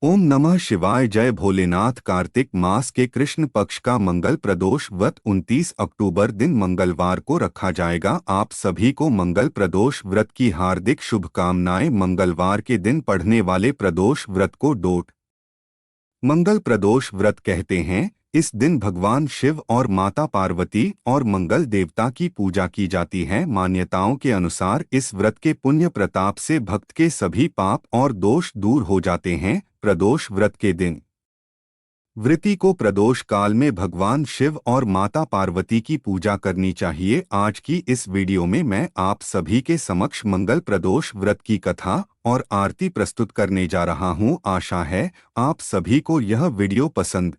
ओम नमः शिवाय। जय भोलेनाथ। कार्तिक मास के कृष्ण पक्ष का मंगल प्रदोष व्रत 29 अक्टूबर दिन मंगलवार को रखा जाएगा। आप सभी को मंगल प्रदोष व्रत की हार्दिक शुभकामनाएं। मंगलवार के दिन पढ़ने वाले प्रदोष व्रत को डोट मंगल प्रदोष व्रत कहते हैं। इस दिन भगवान शिव और माता पार्वती और मंगल देवता की पूजा की जाती है। मान्यताओं के अनुसार इस व्रत के पुण्य प्रताप से भक्त के सभी पाप और दोष दूर हो जाते हैं। प्रदोष व्रत के दिन व्रती को प्रदोष काल में भगवान शिव और माता पार्वती की पूजा करनी चाहिए। आज की इस वीडियो में मैं आप सभी के समक्ष मंगल प्रदोष व्रत की कथा और आरती प्रस्तुत करने जा रहा हूं। आशा है आप सभी को यह वीडियो पसंद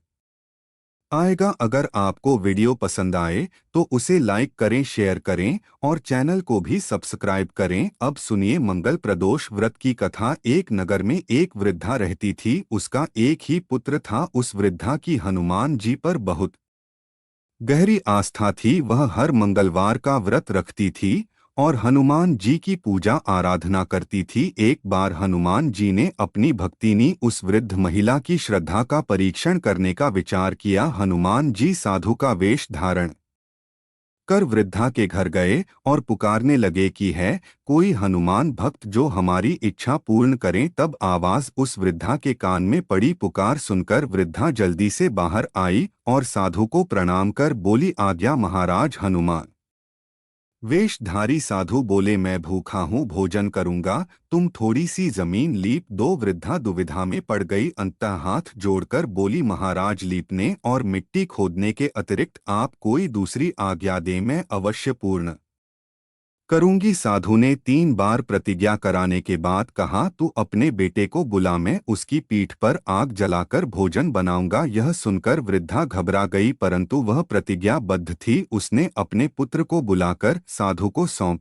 आएगा। अगर आपको वीडियो पसंद आए तो उसे लाइक करें, शेयर करें और चैनल को भी सब्सक्राइब करें। अब सुनिए मंगल प्रदोष व्रत की कथा। एक नगर में एक वृद्धा रहती थी। उसका एक ही पुत्र था। उस वृद्धा की हनुमान जी पर बहुत गहरी आस्था थी। वह हर मंगलवार का व्रत रखती थी और हनुमान जी की पूजा आराधना करती थी। एक बार हनुमान जी ने अपनी भक्तिनी उस वृद्ध महिला की श्रद्धा का परीक्षण करने का विचार किया। हनुमान जी साधु का वेश धारण कर वृद्धा के घर गए और पुकारने लगे कि है कोई हनुमान भक्त जो हमारी इच्छा पूर्ण करें। तब आवाज उस वृद्धा के कान में पड़ी। पुकार सुनकर वृद्धा जल्दी से बाहर आई और साधु को प्रणाम कर बोली, आज्ञा महाराज। हनुमान वेशधारी साधु बोले, मैं भूखा हूँ, भोजन करूंगा। तुम थोड़ी सी जमीन लीप दो। वृद्धा दुविधा में पड़ गई। अंततः हाथ जोड़कर बोली, महाराज लीपने और मिट्टी खोदने के अतिरिक्त आप कोई दूसरी आज्ञा दें, मैं अवश्य पूर्ण करूंगी। साधु ने 3 बार प्रतिज्ञा कराने के बाद कहा, तू अपने बेटे को बुला, मैं उसकी पीठ पर आग जलाकर भोजन बनाऊंगा। यह सुनकर वृद्धा घबरा गई, परंतु वह प्रतिज्ञाबद्ध थी। उसने अपने पुत्र को बुलाकर साधु को सौंप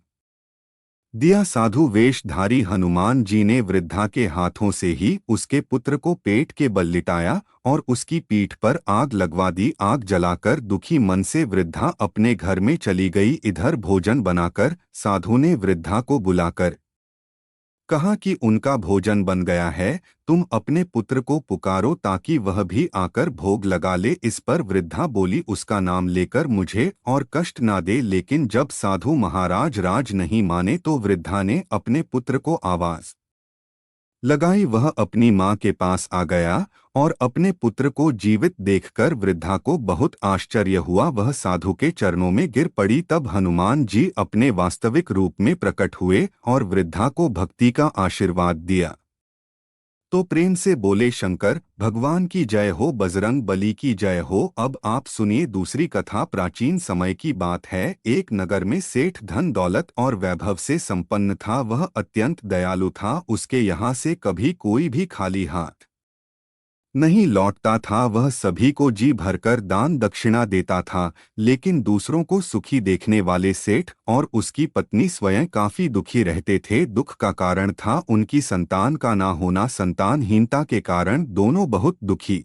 दिया। साधु वेशधारी हनुमान जी ने वृद्धा के हाथों से ही उसके पुत्र को पेट के बल लिटाया और उसकी पीठ पर आग लगवा दी। आग जलाकर दुखी मन से वृद्धा अपने घर में चली गई। इधर भोजन बनाकर साधु ने वृद्धा को बुलाकर कहा कि उनका भोजन बन गया है, तुम अपने पुत्र को पुकारो ताकि वह भी आकर भोग लगा ले। इस पर वृद्धा बोली, उसका नाम लेकर मुझे और कष्ट ना दे। लेकिन जब साधु महाराज राज नहीं माने तो वृद्धा ने अपने पुत्र को आवाज लगाई। वह अपनी मां के पास आ गया और अपने पुत्र को जीवित देखकर वृद्धा को बहुत आश्चर्य हुआ। वह साधु के चरणों में गिर पड़ी। तब हनुमान जी अपने वास्तविक रूप में प्रकट हुए और वृद्धा को भक्ति का आशीर्वाद दिया। तो प्रेम से बोले, शंकर भगवान की जय हो, बजरंग बली की जय हो। अब आप सुनिए दूसरी कथा। प्राचीन समय की बात है। एक नगर में सेठ धन दौलत और वैभव से संपन्न था। वह अत्यंत दयालु था। उसके यहाँ से कभी कोई भी खाली हाथ नहीं लौटता था। वह सभी को जी भरकर दान दक्षिणा देता था। लेकिन दूसरों को सुखी देखने वाले सेठ और उसकी पत्नी स्वयं काफी दुखी रहते थे। दुख का कारण था उनकी संतान का ना होना। संतानहीनता के कारण दोनों बहुत दुखी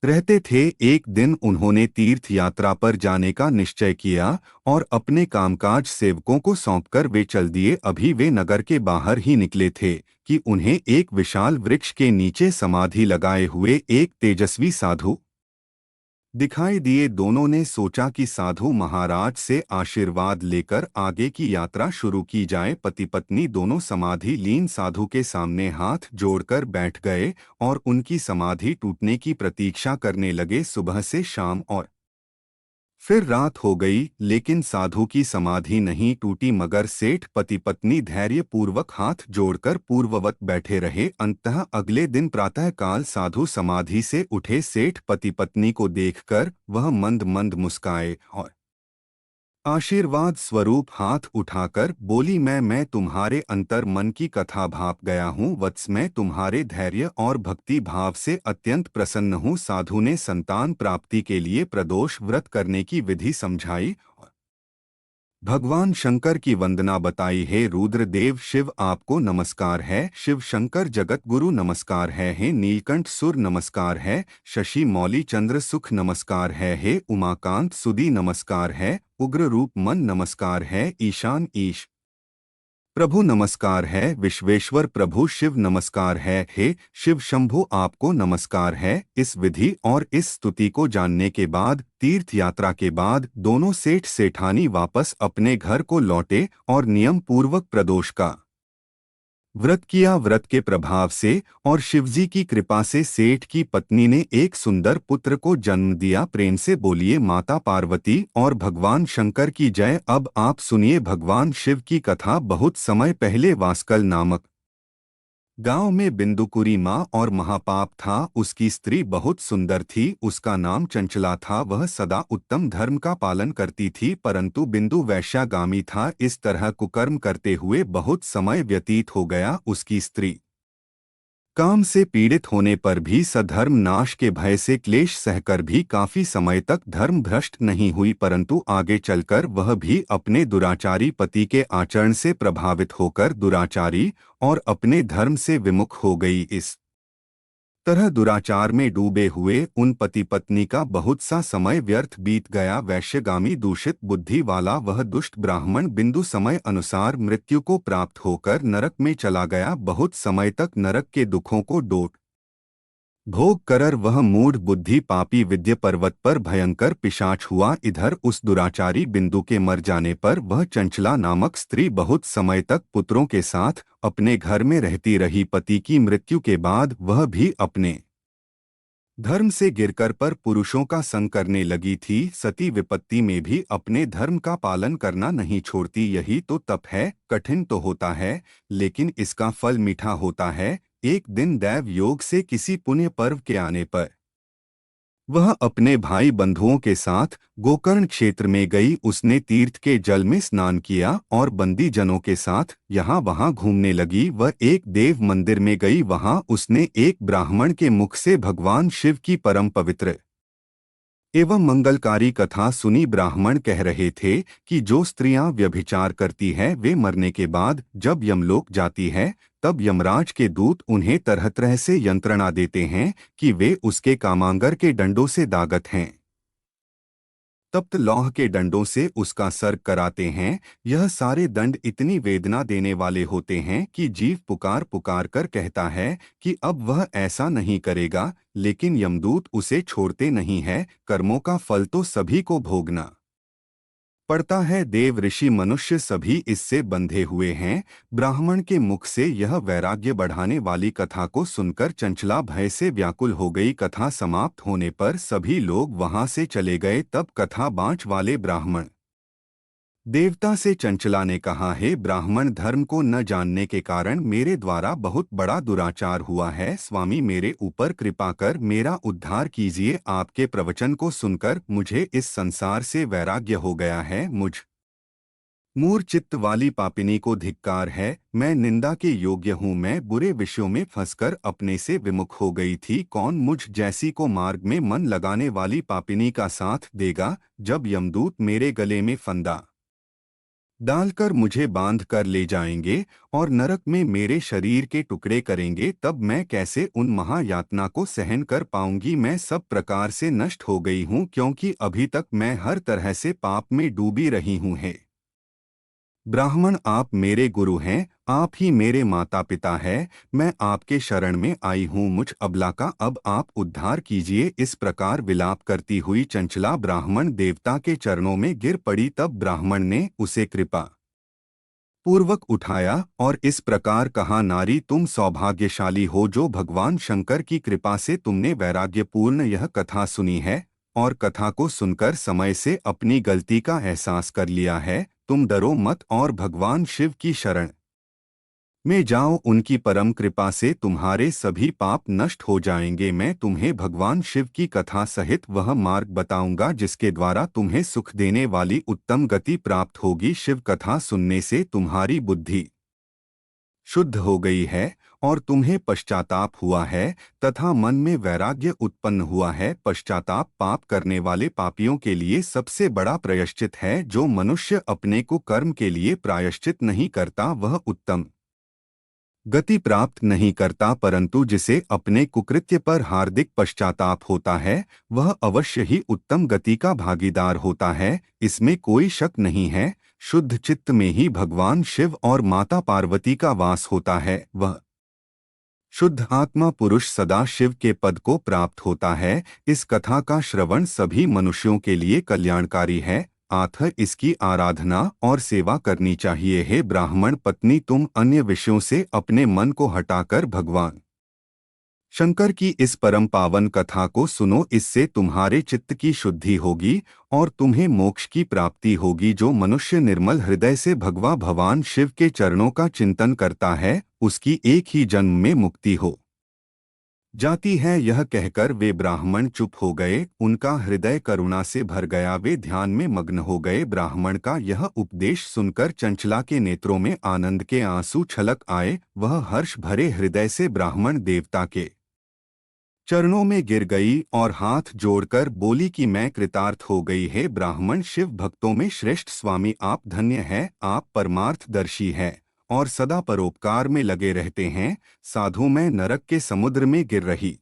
रहते थे। एक दिन उन्होंने तीर्थ यात्रा पर जाने का निश्चय किया और अपने कामकाज सेवकों को सौंपकर वे चल दिए। अभी वे नगर के बाहर ही निकले थे कि उन्हें एक विशाल वृक्ष के नीचे समाधि लगाए हुए एक तेजस्वी साधु दिखाई दिए। दोनों ने सोचा कि साधु महाराज से आशीर्वाद लेकर आगे की यात्रा शुरू की जाए। पति पत्नी दोनों समाधि लीन साधु के सामने हाथ जोड़कर बैठ गए और उनकी समाधि टूटने की प्रतीक्षा करने लगे। सुबह से शाम और फिर रात हो गई, लेकिन साधु की समाधि नहीं टूटी। मगर सेठ पति पत्नी धैर्य पूर्वक हाथ जोड़कर पूर्ववत बैठे रहे। अंततः अगले दिन प्रातःकाल साधु समाधि से उठे। सेठ पति पत्नी को देखकर वह मंद मंद मुस्काए और आशीर्वाद स्वरूप हाथ उठाकर बोली, मैं तुम्हारे अंतर मन की कथा भाप गया हूँ वत्स। मैं तुम्हारे धैर्य और भक्ति भाव से अत्यंत प्रसन्न हूँ। साधु ने संतान प्राप्ति के लिए प्रदोष व्रत करने की विधि समझाई और भगवान शंकर की वंदना बताई। हे रुद्रदेव शिव, आपको नमस्कार है। शिव शंकर जगत गुरु नमस्कार है। हे नीलकंठ सुर नमस्कार है। शशि मौली चंद्र सुख नमस्कार है। हे उमाकांत सुदी नमस्कार है। उग्र रूप मन नमस्कार है। ईशान ईश प्रभु नमस्कार है, विश्वेश्वर प्रभु शिव नमस्कार है, हे शिव शंभु आपको नमस्कार है। इस विधि और इस स्तुति को जानने के बाद तीर्थ यात्रा के बाद दोनों सेठ सेठानी वापस अपने घर को लौटे और नियम पूर्वक प्रदोष का व्रत किया। व्रत के प्रभाव से और शिवजी की कृपा से सेठ की पत्नी ने एक सुंदर पुत्र को जन्म दिया। प्रेम से बोलिए माता पार्वती और भगवान शंकर की जय। अब आप सुनिए भगवान शिव की कथा। बहुत समय पहले वास्कल नामक गांव में बिंदुकुरी माँ और महापाप था। उसकी स्त्री बहुत सुंदर थी, उसका नाम चंचला था। वह सदा उत्तम धर्म का पालन करती थी, परंतु बिंदु वैश्यागामी था। इस तरह कुकर्म करते हुए बहुत समय व्यतीत हो गया। उसकी स्त्री काम से पीड़ित होने पर भी सधर्म नाश के भय से क्लेश सहकर भी काफी समय तक धर्म भ्रष्ट नहीं हुई, परंतु आगे चलकर वह भी अपने दुराचारी पति के आचरण से प्रभावित होकर दुराचारी और अपने धर्म से विमुख हो गई। इस तरह दुराचार में डूबे हुए उन पति पत्नी का बहुत सा समय व्यर्थ बीत गया। वैश्यगामी दूषित बुद्धि वाला वह दुष्ट ब्राह्मण बिंदु समय अनुसार मृत्यु को प्राप्त होकर नरक में चला गया। बहुत समय तक नरक के दुखों को डोट भोग कर वह मूढ़ बुद्धि पापी विद्य पर्वत पर भयंकर पिशाच हुआ। इधर उस दुराचारी बिंदु के मर जाने पर वह चंचला नामक स्त्री बहुत समय तक पुत्रों के साथ अपने घर में रहती रही। पति की मृत्यु के बाद वह भी अपने धर्म से गिरकर पर पुरुषों का संग करने लगी थी। सती विपत्ति में भी अपने धर्म का पालन करना नहीं छोड़ती। यही तो तप है, कठिन तो होता है लेकिन इसका फल मीठा होता है। एक दिन दैव योग से किसी पुण्य पर्व के आने पर वह अपने भाई बंधुओं के साथ गोकर्ण क्षेत्र में गई। उसने तीर्थ के जल में स्नान किया और बंदी जनों के साथ यहाँ वहाँ घूमने लगी। वह एक देव मंदिर में गई। वहाँ उसने एक ब्राह्मण के मुख से भगवान शिव की परम पवित्र एवं मंगलकारी कथा सुनी। ब्राह्मण कह रहे थे कि जो स्त्रियां व्यभिचार करती हैं वे मरने के बाद जब यमलोक जाती है तब यमराज के दूत उन्हें तरह तरह से यंत्रणा देते हैं कि वे उसके कामांगर के डंडों से दागत हैं, तप्त लौह के डंडों से उसका सर्ग कराते हैं। यह सारे दंड इतनी वेदना देने वाले होते हैं कि जीव पुकार पुकार कर कहता है कि अब वह ऐसा नहीं करेगा, लेकिन यमदूत उसे छोड़ते नहीं है। कर्मों का फल तो सभी को भोगना पड़ता है। देव ऋषि मनुष्य सभी इससे बंधे हुए हैं। ब्राह्मण के मुख से यह वैराग्य बढ़ाने वाली कथा को सुनकर चंचला भय से व्याकुल हो गई। कथा समाप्त होने पर सभी लोग वहां से चले गए। तब कथा बाँच वाले ब्राह्मण देवता से चंचला ने कहा, हे ब्राह्मण, धर्म को न जानने के कारण मेरे द्वारा बहुत बड़ा दुराचार हुआ है। स्वामी मेरे ऊपर कृपा कर मेरा उद्धार कीजिए। आपके प्रवचन को सुनकर मुझे इस संसार से वैराग्य हो गया है। मुझ मूढ़ चित्त वाली पापिनी को धिक्कार है। मैं निंदा के योग्य हूँ। मैं बुरे विषयों में फंसकर अपने से विमुख हो गई थी। कौन मुझ जैसी को मार्ग में मन लगाने वाली पापिनी का साथ देगा? जब यमदूत मेरे गले में फंदा डालकर मुझे बांध कर ले जाएंगे और नरक में मेरे शरीर के टुकड़े करेंगे, तब मैं कैसे उन महायातना को सहन कर पाऊंगी? मैं सब प्रकार से नष्ट हो गई हूँ, क्योंकि अभी तक मैं हर तरह से पाप में डूबी रही हूँ। हे ब्राह्मण, आप मेरे गुरु हैं, आप ही मेरे माता पिता हैं। मैं आपके शरण में आई हूँ। मुझ अबला का अब आप उद्धार कीजिए। इस प्रकार विलाप करती हुई चंचला ब्राह्मण देवता के चरणों में गिर पड़ी। तब ब्राह्मण ने उसे कृपा पूर्वक उठाया और इस प्रकार कहा, नारी, तुम सौभाग्यशाली हो जो भगवान शंकर की कृपा से तुमने वैराग्यपूर्ण यह कथा सुनी है और कथा को सुनकर समय से अपनी गलती का एहसास कर लिया है। तुम डरो मत और भगवान शिव की शरण में जाओ। उनकी परम कृपा से तुम्हारे सभी पाप नष्ट हो जाएंगे। मैं तुम्हें भगवान शिव की कथा सहित वह मार्ग बताऊंगा जिसके द्वारा तुम्हें सुख देने वाली उत्तम गति प्राप्त होगी। शिव कथा सुनने से तुम्हारी बुद्धि शुद्ध हो गई है और तुम्हें पश्चाताप हुआ है तथा मन में वैराग्य उत्पन्न हुआ है। पश्चाताप पाप करने वाले पापियों के लिए सबसे बड़ा प्रायश्चित है। जो मनुष्य अपने को कर्म के लिए प्रायश्चित नहीं करता वह उत्तम गति प्राप्त नहीं करता, परंतु जिसे अपने कुकृत्य पर हार्दिक पश्चाताप होता है वह अवश्य ही उत्तम गति का भागीदार होता है। इसमें कोई शक नहीं है। शुद्ध चित्त में ही भगवान शिव और माता पार्वती का वास होता है। वह शुद्ध आत्मा पुरुष सदा शिव के पद को प्राप्त होता है। इस कथा का श्रवण सभी मनुष्यों के लिए कल्याणकारी है, अतः इसकी आराधना और सेवा करनी चाहिए। हे ब्राह्मण पत्नी, तुम अन्य विषयों से अपने मन को हटाकर भगवान शंकर की इस परम पावन कथा को सुनो। इससे तुम्हारे चित्त की शुद्धि होगी और तुम्हें मोक्ष की प्राप्ति होगी। जो मनुष्य निर्मल हृदय से भगवान शिव के चरणों का चिंतन करता है, उसकी एक ही जन्म में मुक्ति हो जाती है। यह कहकर वे ब्राह्मण चुप हो गए। उनका हृदय करुणा से भर गया। वे ध्यान में मग्न हो गए। ब्राह्मण का यह उपदेश सुनकर चंचला के नेत्रों में आनंद के आंसू छलक आए। वह हर्ष भरे हृदय से ब्राह्मण देवता के चरणों में गिर गई और हाथ जोड़कर बोली कि मैं कृतार्थ हो गई। है ब्राह्मण शिव भक्तों में श्रेष्ठ स्वामी, आप धन्य हैं। आप परमार्थदर्शी हैं और सदा परोपकार में लगे रहते हैं। साधु, मैं नरक के समुद्र में गिर रही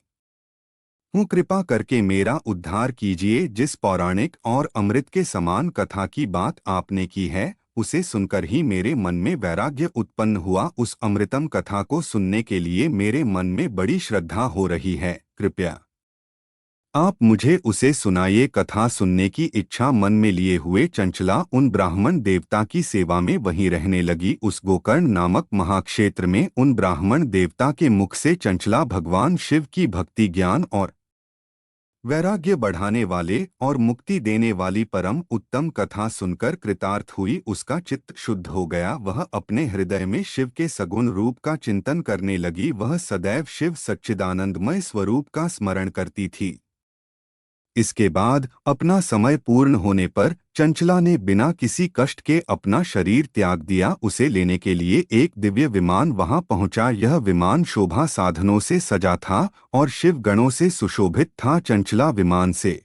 हूँ, कृपा करके मेरा उद्धार कीजिए। जिस पौराणिक और अमृत के समान कथा की बात आपने की है, उसे सुनकर ही मेरे मन में वैराग्य उत्पन्न हुआ। उस अमृतम कथा को सुनने के लिए मेरे मन में बड़ी श्रद्धा हो रही है। कृपया आप मुझे उसे सुनाइए। कथा सुनने की इच्छा मन में लिए हुए चंचला उन ब्राह्मण देवता की सेवा में वहीं रहने लगी। उस गोकर्ण नामक महाक्षेत्र में उन ब्राह्मण देवता के मुख से चंचला भगवान शिव की भक्ति, ज्ञान और वैराग्य बढ़ाने वाले और मुक्ति देने वाली परम उत्तम कथा सुनकर कृतार्थ हुई। उसका चित्त शुद्ध हो गया। वह अपने हृदय में शिव के सगुण रूप का चिंतन करने लगी। वह सदैव शिव सच्चिदानंदमय स्वरूप का स्मरण करती थी। इसके बाद अपना समय पूर्ण होने पर चंचला ने बिना किसी कष्ट के अपना शरीर त्याग दिया। उसे लेने के लिए एक दिव्य विमान वहां पहुंचा। यह विमान शोभा साधनों से सजा था और शिव गणों से सुशोभित था। चंचला विमान से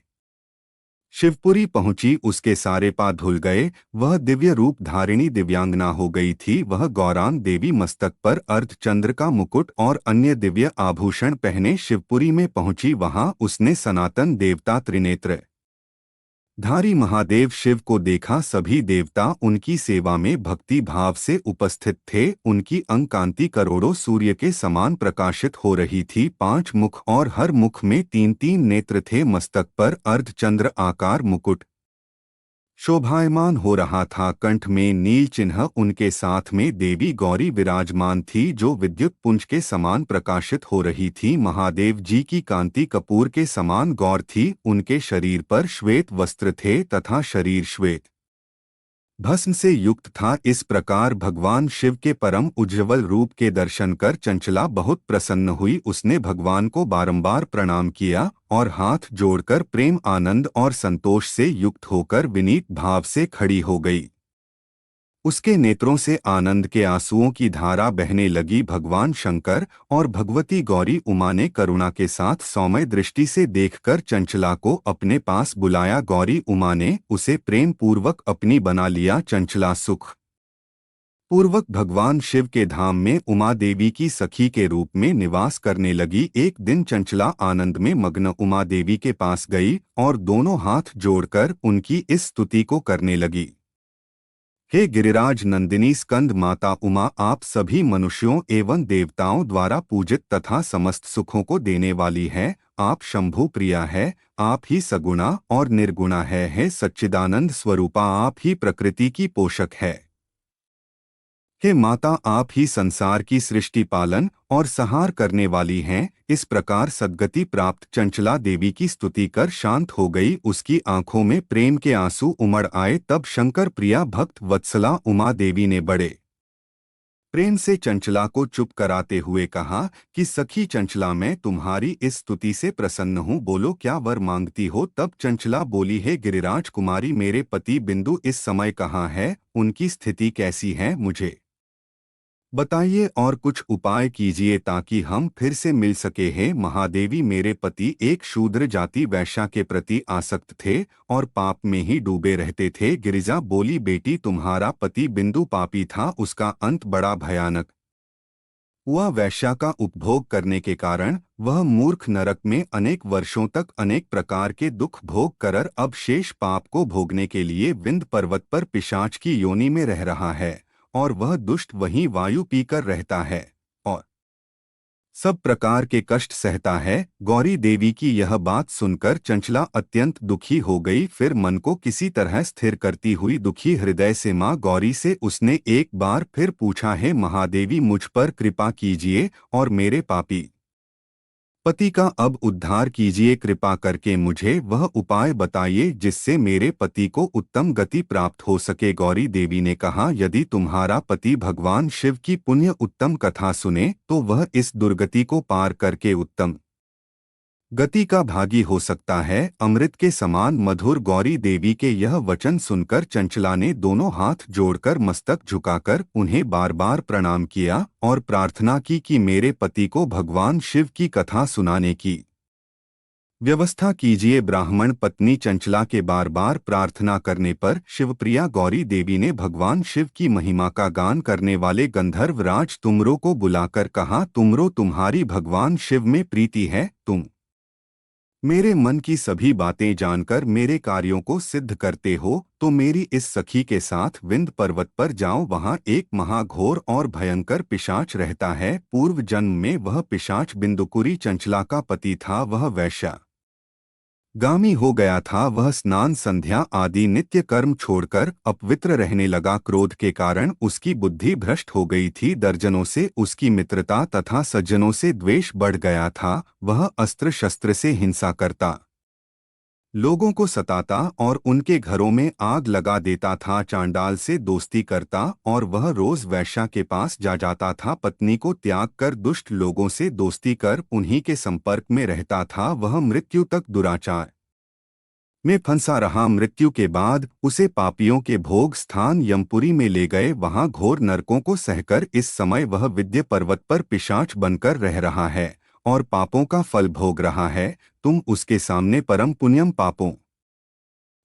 शिवपुरी पहुंची। उसके सारे पा धुल गए। वह दिव्य रूप धारिणी दिव्यांगना हो गई थी। वह गौरांग देवी मस्तक पर अर्धचंद्र का मुकुट और अन्य दिव्य आभूषण पहने शिवपुरी में पहुंची। वहां उसने सनातन देवता त्रिनेत्र धारी महादेव शिव को देखा। सभी देवता उनकी सेवा में भक्ति भाव से उपस्थित थे। उनकी अंग कांति करोड़ों सूर्य के समान प्रकाशित हो रही थी। 5 मुख और हर मुख में 3-3 नेत्र थे। मस्तक पर अर्धचंद्र आकार मुकुट शोभायमान हो रहा था। कंठ में नील चिन्ह। उनके साथ में देवी गौरी विराजमान थी, जो विद्युत पुंज के समान प्रकाशित हो रही थी। महादेव जी की कांति कपूर के समान गौर थी। उनके शरीर पर श्वेत वस्त्र थे तथा शरीर श्वेत भस्म से युक्त था। इस प्रकार भगवान शिव के परम उज्ज्वल रूप के दर्शन कर चंचला बहुत प्रसन्न हुई। उसने भगवान को बारंबार प्रणाम किया और हाथ जोड़कर प्रेम, आनंद और संतोष से युक्त होकर विनीत भाव से खड़ी हो गई। उसके नेत्रों से आनंद के आंसुओं की धारा बहने लगी। भगवान शंकर और भगवती गौरी उमा ने करुणा के साथ सौम्य दृष्टि से देखकर चंचला को अपने पास बुलाया। गौरी उमा ने उसे प्रेम पूर्वक अपनी बना लिया। चंचला सुख पूर्वक भगवान शिव के धाम में उमा देवी की सखी के रूप में निवास करने लगी। एक दिन चंचला आनंद में मग्न उमा देवी के पास गई और दोनों हाथ जोड़कर उनकी इस स्तुति को करने लगी। हे गिरिराज नंदिनी स्कंद माता उमा, आप सभी मनुष्यों एवं देवताओं द्वारा पूजित तथा समस्त सुखों को देने वाली है। आप शंभु प्रिया है। आप ही सगुणा और निर्गुणा है। हे सच्चिदानंद स्वरूपा, आप ही प्रकृति की पोषक है। हे माता, आप ही संसार की सृष्टि, पालन और संहार करने वाली हैं। इस प्रकार सद्गति प्राप्त चंचला देवी की स्तुति कर शांत हो गई। उसकी आंखों में प्रेम के आंसू उमड़ आए। तब शंकर प्रिया भक्त वत्सला उमा देवी ने बड़े प्रेम से चंचला को चुप कराते हुए कहा कि सखी चंचला, मैं तुम्हारी इस स्तुति से प्रसन्न हूँ। बोलो, क्या वर मांगती हो? तब चंचला बोली, हे गिरिराज कुमारी, मेरे पति बिंदु इस समय कहाँ है? उनकी स्थिति कैसी है, मुझे बताइए और कुछ उपाय कीजिए ताकि हम फिर से मिल सके। हैं महादेवी, मेरे पति एक शूद्र जाति वैश्या के प्रति आसक्त थे और पाप में ही डूबे रहते थे। गिरिजा बोली, बेटी, तुम्हारा पति बिंदु पापी था। उसका अंत बड़ा भयानक हुआ वैश्या का उपभोग करने के कारण वह मूर्ख नरक में अनेक वर्षों तक अनेक प्रकार के दुख भोग कर अब शेष पाप को भोगने के लिए विंध्य पर्वत पर पिशाच की योनि में रह रहा है और वह दुष्ट वहीं वायु पीकर रहता है और सब प्रकार के कष्ट सहता है। गौरी देवी की यह बात सुनकर चंचला अत्यंत दुखी हो गई। फिर मन को किसी तरह स्थिर करती हुई दुखी हृदय से माँ गौरी से उसने एक बार फिर पूछा, है महादेवी, मुझ पर कृपा कीजिए और मेरे पापी पति का अब उद्धार कीजिए। कृपा करके मुझे वह उपाय बताइए जिससे मेरे पति को उत्तम गति प्राप्त हो सके। गौरी देवी ने कहा, यदि तुम्हारा पति भगवान शिव की पुण्य उत्तम कथा सुने तो वह इस दुर्गति को पार करके उत्तम गति का भागी हो सकता है। अमृत के समान मधुर। गौरी देवी के यह वचन सुनकर चंचला ने दोनों हाथ जोड़कर मस्तक झुकाकर उन्हें बार बार प्रणाम किया और प्रार्थना की कि मेरे पति को भगवान शिव की कथा सुनाने की व्यवस्था कीजिए। ब्राह्मण पत्नी चंचला के बार बार प्रार्थना करने पर शिवप्रिया गौरी देवी ने भगवान शिव की महिमा का गान करने वाले गंधर्व राज तुमरो को बुलाकर कहा, तुमरो, तुम्हारी भगवान शिव में प्रीति है। तुम मेरे मन की सभी बातें जानकर मेरे कार्यों को सिद्ध करते हो तो मेरी इस सखी के साथ विंध्य पर्वत पर जाओ। वहां एक महाघोर और भयंकर पिशाच रहता है। पूर्व जन्म में वह पिशाच बिंदुकुरी चंचला का पति था। वह वैश्या गामी हो गया था। वह स्नान संध्या आदि नित्य कर्म छोड़कर अपवित्र रहने लगा। क्रोध के कारण उसकी बुद्धि भ्रष्ट हो गई थी। दर्जनों से उसकी मित्रता तथा सज्जनों से द्वेष बढ़ गया था। वह अस्त्र शस्त्र से हिंसा करता, लोगों को सताता और उनके घरों में आग लगा देता था। चांडाल से दोस्ती करता और वह रोज वैश्या के पास जा जाता था। पत्नी को त्याग कर दुष्ट लोगों से दोस्ती कर उन्हीं के संपर्क में रहता था। वह मृत्यु तक दुराचार में फंसा रहा। मृत्यु के बाद उसे पापियों के भोग स्थान यमपुरी में ले गए। वहां घोर नरकों को सहकर इस समय वह विंध्य पर्वत पर पिशाच बनकर रह रहा है और पापों का फल भोग रहा है। तुम उसके सामने परम पुण्यम पापों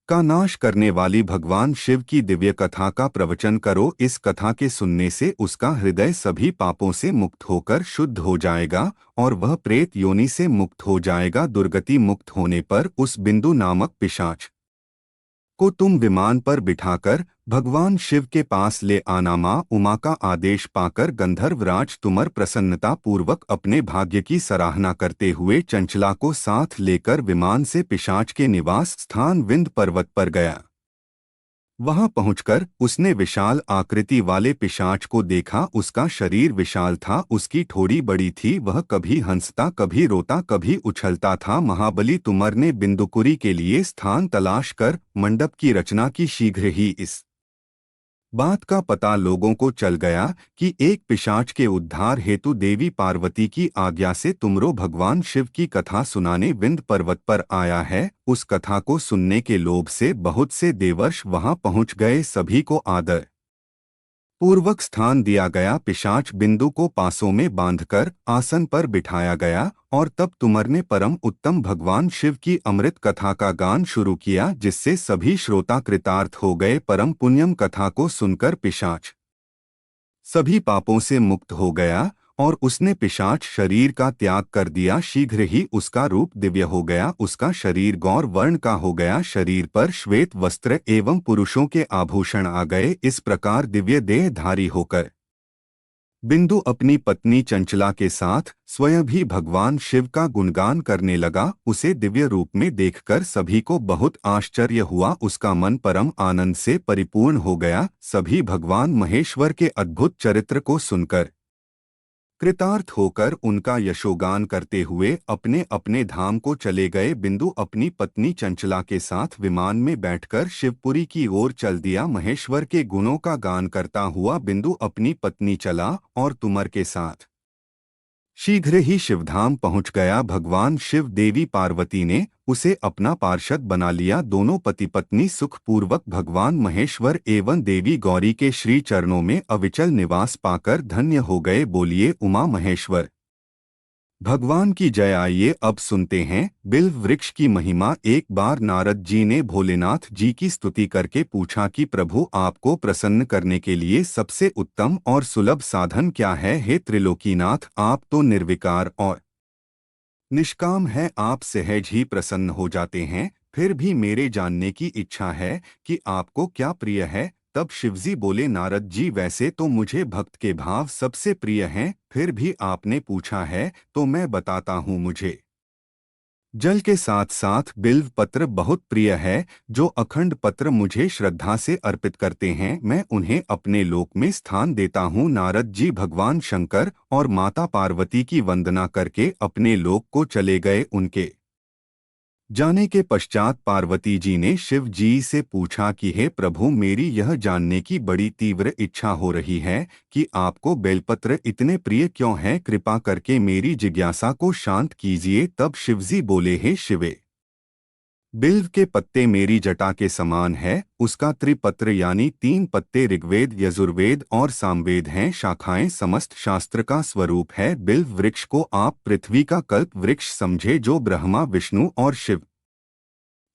का नाश करने वाली भगवान शिव की दिव्य कथा का प्रवचन करो। इस कथा के सुनने से उसका हृदय सभी पापों से मुक्त होकर शुद्ध हो जाएगा और वह प्रेत योनि से मुक्त हो जाएगा। दुर्गति मुक्त होने पर उस बिंदु नामक पिशाच को तुम विमान पर बिठाकर भगवान शिव के पास ले आना। माँ उमा का आदेश पाकर गंधर्वराज तुमर प्रसन्नता पूर्वक अपने भाग्य की सराहना करते हुए चंचला को साथ लेकर विमान से पिशाच के निवास स्थान विंध्य पर्वत पर गया। वहां पहुंचकर उसने विशाल आकृति वाले पिशाच को देखा। उसका शरीर विशाल था, उसकी ठोड़ी बड़ी थी। वह कभी हंसता, कभी रोता, कभी उछलता था। महाबली तुमर ने बिंदुकुरी के लिए स्थान तलाश कर मंडप की रचना की। शीघ्र ही इस बात का पता लोगों को चल गया कि एक पिशाच के उद्धार हेतु देवी पार्वती की आज्ञा से तुमरो भगवान शिव की कथा सुनाने विंध्य पर्वत पर आया है। उस कथा को सुनने के लोभ से बहुत से देवर्ष वहां पहुंच गए। सभी को आदर पूर्वक स्थान दिया गया। पिशाच बिंदु को पासों में बांधकर आसन पर बिठाया गया और तब तुमर ने परम उत्तम भगवान शिव की अमृत कथा का गान शुरू किया, जिससे सभी श्रोता कृतार्थ हो गए। परम पुण्यम कथा को सुनकर पिशाच सभी पापों से मुक्त हो गया और उसने पिशाच शरीर का त्याग कर दिया। शीघ्र ही उसका रूप दिव्य हो गया। उसका शरीर गौर वर्ण का हो गया। शरीर पर श्वेत वस्त्र एवं पुरुषों के आभूषण आ गए। इस प्रकार दिव्य देहधारी होकर बिंदु अपनी पत्नी चंचला के साथ स्वयं भी भगवान शिव का गुणगान करने लगा। उसे दिव्य रूप में देखकर सभी को बहुत आश्चर्य हुआ। उसका मन परम आनंद से परिपूर्ण हो गया। सभी भगवान महेश्वर के अद्भुत चरित्र को सुनकर कृतार्थ होकर उनका यशोगान करते हुए अपने अपने धाम को चले गए। बिंदु अपनी पत्नी चंचला के साथ विमान में बैठकर शिवपुरी की ओर चल दिया। महेश्वर के गुणों का गान करता हुआ बिंदु अपनी पत्नी चला और तुमर के साथ शीघ्र ही शिवधाम पहुंच गया। भगवान शिव देवी पार्वती ने उसे अपना पार्षद बना लिया। दोनों पति पत्नी सुखपूर्वक भगवान महेश्वर एवं देवी गौरी के श्री चरणों में अविचल निवास पाकर धन्य हो गए। बोलिए उमा महेश्वर भगवान की जय। आइए अब सुनते हैं बिल्व वृक्ष की महिमा। एक बार नारद जी ने भोलेनाथ जी की स्तुति करके पूछा कि प्रभु, आपको प्रसन्न करने के लिए सबसे उत्तम और सुलभ साधन क्या है। हे त्रिलोकीनाथ, आप तो निर्विकार और निष्काम है, आप सहज ही प्रसन्न हो जाते हैं। फिर भी मेरे जानने की इच्छा है कि आपको क्या प्रिय है। तब शिवजी बोले, नारद जी, वैसे तो मुझे भक्त के भाव सबसे प्रिय हैं, फिर भी आपने पूछा है तो मैं बताता हूँ। मुझे जल के साथ साथ बिल्व पत्र बहुत प्रिय है। जो अखंड पत्र मुझे श्रद्धा से अर्पित करते हैं, मैं उन्हें अपने लोक में स्थान देता हूँ। नारद जी भगवान शंकर और माता पार्वती की वंदना करके अपने लोक को चले गए। उनके जाने के पश्चात पार्वती जी ने शिव जी से पूछा कि हे प्रभु, मेरी यह जानने की बड़ी तीव्र इच्छा हो रही है कि आपको बेलपत्र इतने प्रिय क्यों हैं। कृपा करके मेरी जिज्ञासा को शांत कीजिए। तब शिवजी बोले, हे शिवे, बिल्व के पत्ते मेरी जटा के समान है। उसका त्रिपत्र यानी 3 पत्ते ऋग्वेद, यजुर्वेद और सामवेद हैं। शाखाएं समस्त शास्त्र का स्वरूप है। बिल्व वृक्ष को आप पृथ्वी का कल्प वृक्ष समझे, जो ब्रह्मा, विष्णु और शिव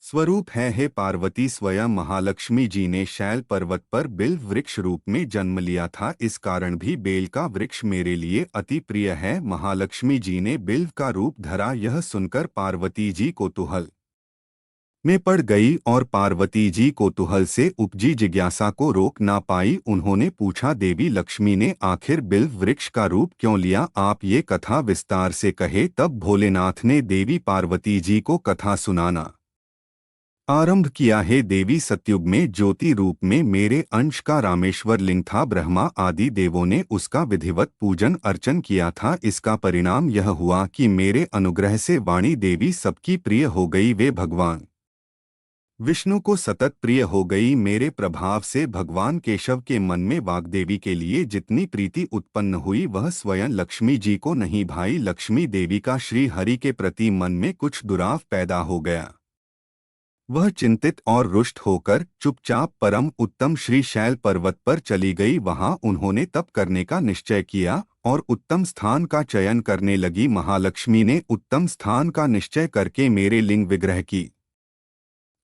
स्वरूप है। हे पार्वती, स्वयं महालक्ष्मी जी ने शैल पर्वत पर बिल्व वृक्ष रूप में जन्म लिया था। इस कारण भी बेल का वृक्ष मेरे लिए अति प्रिय है। महालक्ष्मी जी ने बिल्व का रूप धरा। यह सुनकर पार्वती जी कौतूहल में पड़ गई और पार्वती जी कौतूहल से उपजी जिज्ञासा को रोक ना पाई। उन्होंने पूछा, देवी लक्ष्मी ने आखिर बिल्व वृक्ष का रूप क्यों लिया? आप ये कथा विस्तार से कहे। तब भोलेनाथ ने देवी पार्वती जी को कथा सुनाना आरंभ किया। हे देवी, सतयुग में ज्योति रूप में मेरे अंश का रामेश्वर लिंग था। ब्रह्मा आदि देवों ने उसका विधिवत पूजन अर्चन किया था। इसका परिणाम यह हुआ कि मेरे अनुग्रह से वाणी देवी सबकी प्रिय हो गई। वे भगवान विष्णु को सतत प्रिय हो गई। मेरे प्रभाव से भगवान केशव के मन में वाग्देवी के लिए जितनी प्रीति उत्पन्न हुई, वह स्वयं लक्ष्मी जी को नहीं भाई। लक्ष्मी देवी का श्री हरि के प्रति मन में कुछ दुराव पैदा हो गया। वह चिंतित और रुष्ट होकर चुपचाप परम उत्तम श्री शैल पर्वत पर चली गई। वहां उन्होंने तप करने का निश्चय किया और उत्तम स्थान का चयन करने लगी। महालक्ष्मी ने उत्तम स्थान का निश्चय करके मेरे लिंग विग्रह की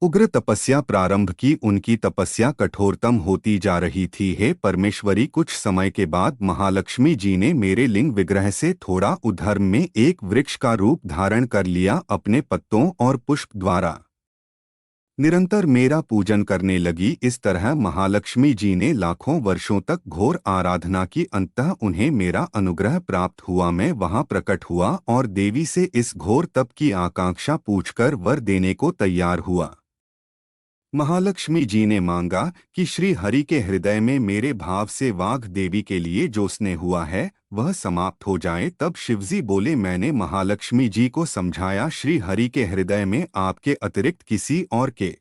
उग्र तपस्या प्रारंभ की। उनकी तपस्या कठोरतम होती जा रही थी। हे परमेश्वरी, कुछ समय के बाद महालक्ष्मी जी ने मेरे लिंग विग्रह से थोड़ा उधर्म में एक वृक्ष का रूप धारण कर लिया। अपने पत्तों और पुष्प द्वारा निरंतर मेरा पूजन करने लगी। इस तरह महालक्ष्मी जी ने लाखों वर्षों तक घोर आराधना की। अंततः उन्हें मेरा अनुग्रह प्राप्त हुआ। मैं वहां प्रकट हुआ और देवी से इस घोर तप की आकांक्षा पूछकर वर देने को तैयार हुआ। महालक्ष्मी जी ने मांगा कि श्री हरि के हृदय में मेरे भाव से वाघ देवी के लिए जो स्नेह हुआ है वह समाप्त हो जाए। तब शिवजी बोले, मैंने महालक्ष्मी जी को समझाया, श्री हरि के हृदय में आपके अतिरिक्त किसी और के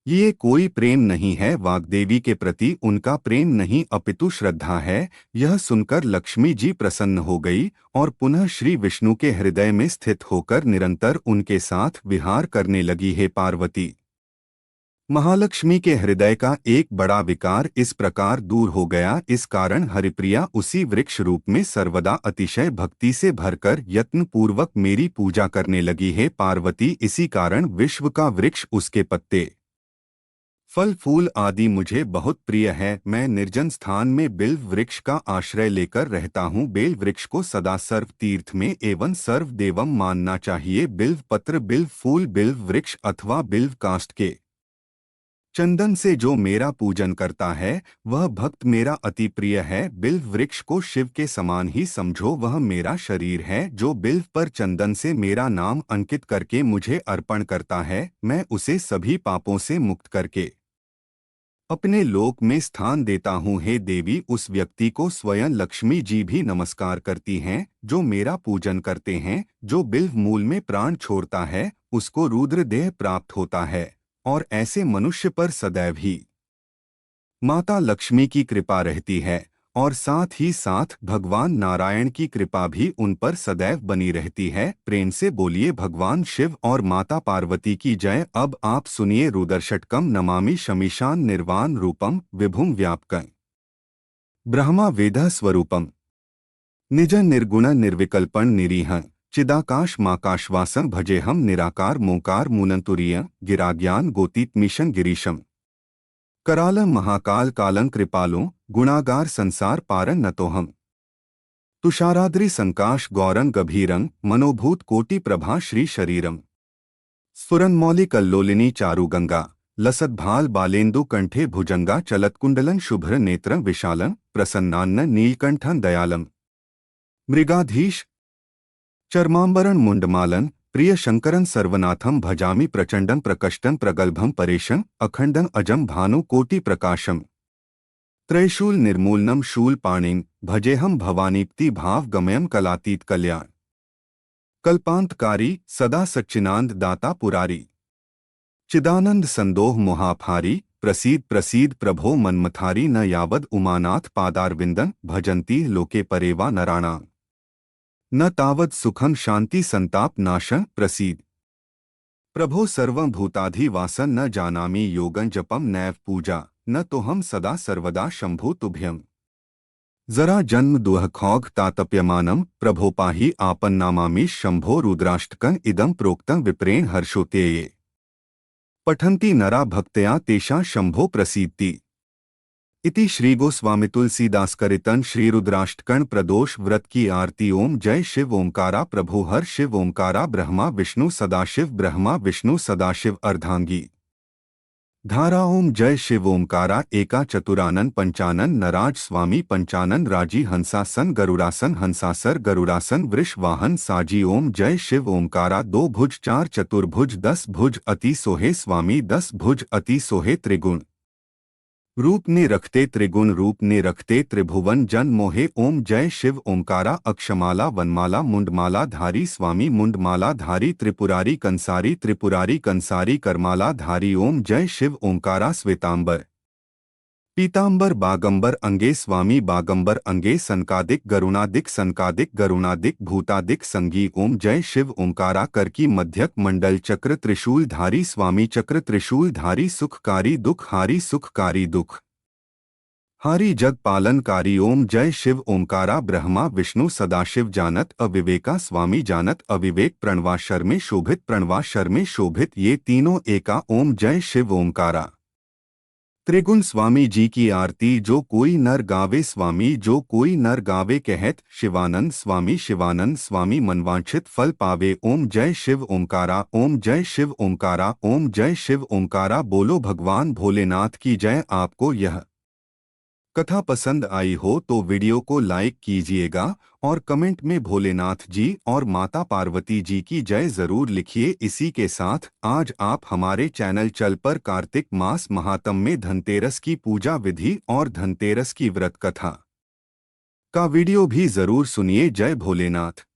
ये कोई प्रेम नहीं है। वाग्देवी के प्रति उनका प्रेम नहीं अपितु श्रद्धा है। यह सुनकर लक्ष्मी जी प्रसन्न हो गई और पुनः श्री विष्णु के हृदय में स्थित होकर निरंतर उनके साथ विहार करने लगी। है पार्वती, महालक्ष्मी के हृदय का एक बड़ा विकार इस प्रकार दूर हो गया। इस कारण हरिप्रिया उसी वृक्ष रूप में सर्वदा अतिशय भक्ति से भरकर यत्न पूर्वक मेरी पूजा करने लगी। है पार्वती, इसी कारण विश्व का वृक्ष, उसके पत्ते, फल फूल आदि मुझे बहुत प्रिय है। मैं निर्जन स्थान में बिल्व वृक्ष का आश्रय लेकर रहता हूँ। बेल वृक्ष को सदा सर्व तीर्थ में एवं सर्व देवम मानना चाहिए। बिल्व पत्र, बिल्व फूल, बिल्व वृक्ष अथवा बिल्व काष्ठ के चंदन से जो मेरा पूजन करता है वह भक्त मेरा अति प्रिय है। बिल्व वृक्ष को शिव के समान ही समझो। वह मेरा शरीर है। जो बिल्व पर चंदन से मेरा नाम अंकित करके मुझे अर्पण करता है, मैं उसे सभी पापों से मुक्त करके अपने लोक में स्थान देता हूँ। हे देवी, उस व्यक्ति को स्वयं लक्ष्मी जी भी नमस्कार करती हैं जो मेरा पूजन करते हैं। जो बिल्व मूल में प्राण छोड़ता है उसको रुद्र देह प्राप्त होता है और ऐसे मनुष्य पर सदैव ही माता लक्ष्मी की कृपा रहती है और साथ ही साथ भगवान नारायण की कृपा भी उन पर सदैव बनी रहती है। प्रेम से बोलिए भगवान शिव और माता पार्वती की जय। अब आप सुनिए रुद्रषट्कम। नमामि शमीशान निर्वाण रूपम विभुम व्यापकं ब्रह्मा वेद स्वरूपम। निज निर्गुण निर्विकल्पण निरीह चिदाकाश माकाशवासं भजेहम निराकार मोकार मुनंतुरीय गिराज्ञान गोतीत मिशन गिरीशम कराल महाकाल कालं कृपालु गुणागार संसार पारन नतोहम तुषाराद्रि संकाश गौरंग गभीरं मनोभूत कोटि प्रभा श्री शरीरम स्फुरन्मौलि कल्लोलिनी चारुगंगा लसद्भाल बालेन्दु कंठे भुजंगा चलत्कुंडलं शुभ्र नेत्रं विशालं प्रसन्नान्न नीलकंठं दयालम मृगाधीश चर्मांबरण मुंडमालन प्रिय शंकरन सर्वनाथम भजामि प्रचंडं प्रकष्टं प्रगल्भं परेशं अखंडं अजं भानु कोटि प्रकाशम त्रैशूल निर्मूलनम शूल पाणिं भजेहम भवानीप्ति भाव गमयम कलातीत कल्याण कल्पांतकारी सदा सच्चिनांद दाता पुरारी चिदानंद संदोह मोहाफारी प्रसीद प्रसीद प्रभो मन्मथारी न यावद उमानाथ पादारविंदन भजंती लोके परेवा नराणां न तावद सुखम शांति संताप नाशन प्रसीद प्रभो सर्वं भूताधिवासन न जानामि योगं जपम नैव पूजा न तोहम सदा सर्वदा शंभु तुभ्यम जरा जन्म दुह खौग तातप्यमानम प्रभो पाहि आपन्नामामि शंभो रुद्राष्टकं इदं प्रोक्तं विप्रेण हर्षोतेये पठन्ति नरा भक्तया तेषां शंभो प्रसीदति इति श्री गोस्वामी तुलसीदासकरितन श्री रुद्राष्टकन प्रदोष व्रत की आरती। ओम जय शिव ओंकारा प्रभु हर शिव ओंकारा ब्रह्मा विष्णु सदाशिव अर्धांगी धारा। ओम जय शिव ओंकारा एका चतुरानन पंचानन नराज स्वामी पंचानन राजी हंसासन गरुड़ासन वृष वाहन साजी। ओम जय शिव ओंकारा दो भुज चार चतुर्भुज 10 भुज अति सोहे स्वामी 10 भुज अति सोहे त्रिगुण रूप ने रखते त्रिगुण रूप ने रखते त्रिभुवन जन मोहे। ओम जय शिव ओंकारा अक्षमाला वनमाला मुंडमाला धारी स्वामी मुंडमाला धारी त्रिपुरारी कंसारी करमाला धारी। ओम जय शिव ओंकारा श्वेतांबर पीतांबर बागंबर अंगे स्वामी बागंबर अंगे सनकादिक गरुणादिक भूतादिक संगी। ओम जय शिव ओंकारा करकी मध्यक मंडल चक्र त्रिशूलधारी स्वामी चक्र त्रिशूलधारी सुखकारी दुख हारी जग पालनकारी। ओम जय शिव ओंकारा ब्रह्मा विष्णु सदाशिव जानत अविवेका स्वामी जानत अविवेक प्रणवाक्षर में शोभित ये तीनों एका। ओम जय शिव ओंकारा त्रिगुण स्वामी जी की आरती जो कोई नर गावे स्वामी जो कोई नर गावे कहत शिवानंद स्वामी मनवांछित फल पावे। ओम जय शिव ओंकारा ओम जय शिव ओंकारा ओम जय शिव ओंकारा। बोलो भगवान भोलेनाथ की जय। आपको यह कथा पसंद आई हो तो वीडियो को लाइक कीजिएगा और कमेंट में भोलेनाथ जी और माता पार्वती जी की जय जरूर लिखिए। इसी के साथ आज आप हमारे चैनल चल पर कार्तिक मास महात्म में धनतेरस की पूजा विधि और धनतेरस की व्रत कथा का वीडियो भी जरूर सुनिए। जय भोलेनाथ।